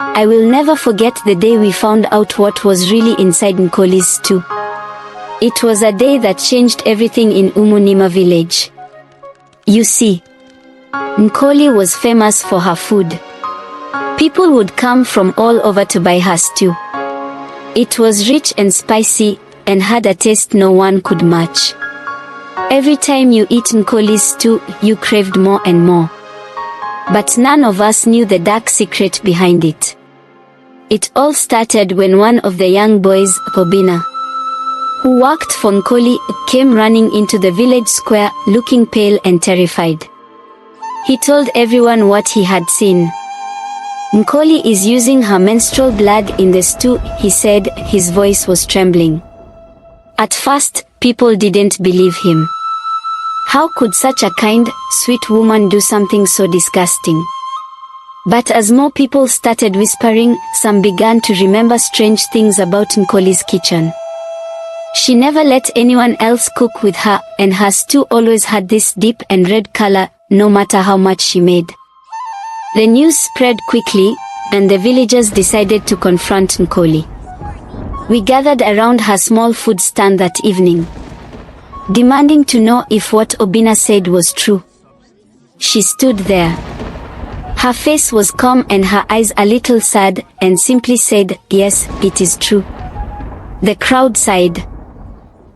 I will never forget the day we found out what was really inside Nkoli's stew. It was a day that changed everything in Umuneme village. You see, Nkoli was famous for her food. People would come from all over to buy her stew. It was rich and spicy, and had a taste no one could match. Every time you eat Nkoli's stew, you craved more and more. But none of us knew the dark secret behind it. It all started when one of the young boys, Obina, who worked for Nkoli, came running into the village square, looking pale and terrified. He told everyone what he had seen. Nkoli is using her menstrual blood in the stew, he said. His voice was trembling. At first, people didn't believe him. How could such a kind, sweet woman do something so disgusting? But as more people started whispering, some began to remember strange things about Nkoli's kitchen. She never let anyone else cook with her, and her stew always had this deep and red color, no matter how much she made. The news spread quickly, and the villagers decided to confront Nkoli. We gathered around her small food stand that evening, demanding to know if what Obina said was true. She stood there. Her face was calm and her eyes a little sad, and simply said, "Yes, it is true." The crowd sighed.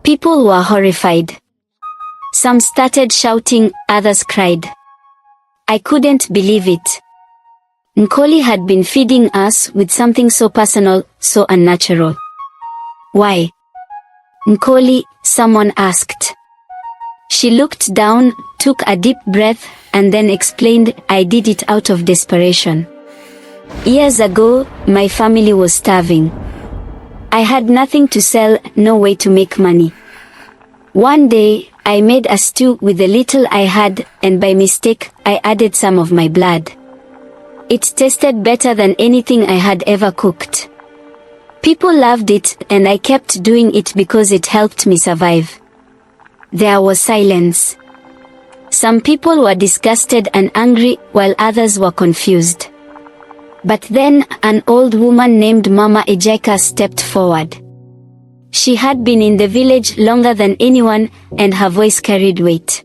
People were horrified. Some started shouting, others cried. I couldn't believe it. Nkoli had been feeding us with something so personal, so unnatural. Why? Nkoli, someone asked. She looked down, took a deep breath, and then explained, I did it out of desperation. Years ago, my family was starving. I had nothing to sell, no way to make money. One day, I made a stew with the little I had, and by mistake, I added some of my blood. It tasted better than anything I had ever cooked. People loved it, and I kept doing it because it helped me survive. There was silence. Some people were disgusted and angry, while others were confused. But then, an old woman named Mama Ejeka stepped forward. She had been in the village longer than anyone, and her voice carried weight.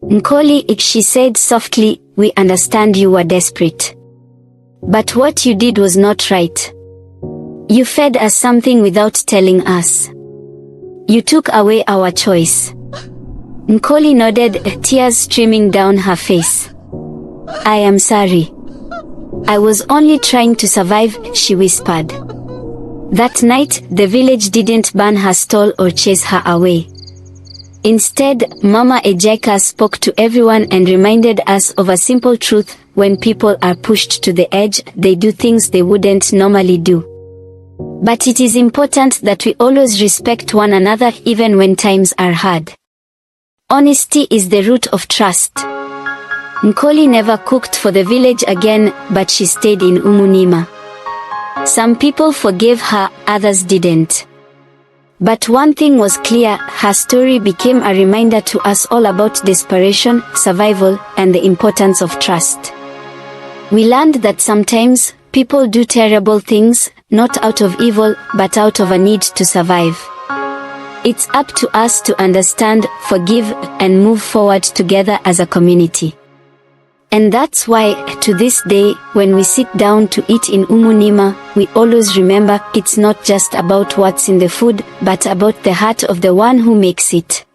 Nkoli, she said softly, we understand you were desperate. But what you did was not right. You fed us something without telling us. You took away our choice. Nkoli nodded, tears streaming down her face. I am sorry. I was only trying to survive, she whispered. That night, the village didn't burn her stall or chase her away. Instead, Mama Ejeka spoke to everyone and reminded us of a simple truth: when people are pushed to the edge, they do things they wouldn't normally do. But it is important that we always respect one another even when times are hard. Honesty is the root of trust. Nkoli never cooked for the village again, but she stayed in Umuneme. Some people forgave her, others didn't. But one thing was clear: her story became a reminder to us all about desperation, survival, and the importance of trust. We learned that sometimes, people do terrible things, not out of evil, but out of a need to survive. It's up to us to understand, forgive, and move forward together as a community. And that's why, to this day, when we sit down to eat in Umuneme, we always remember, it's not just about what's in the food, but about the heart of the one who makes it.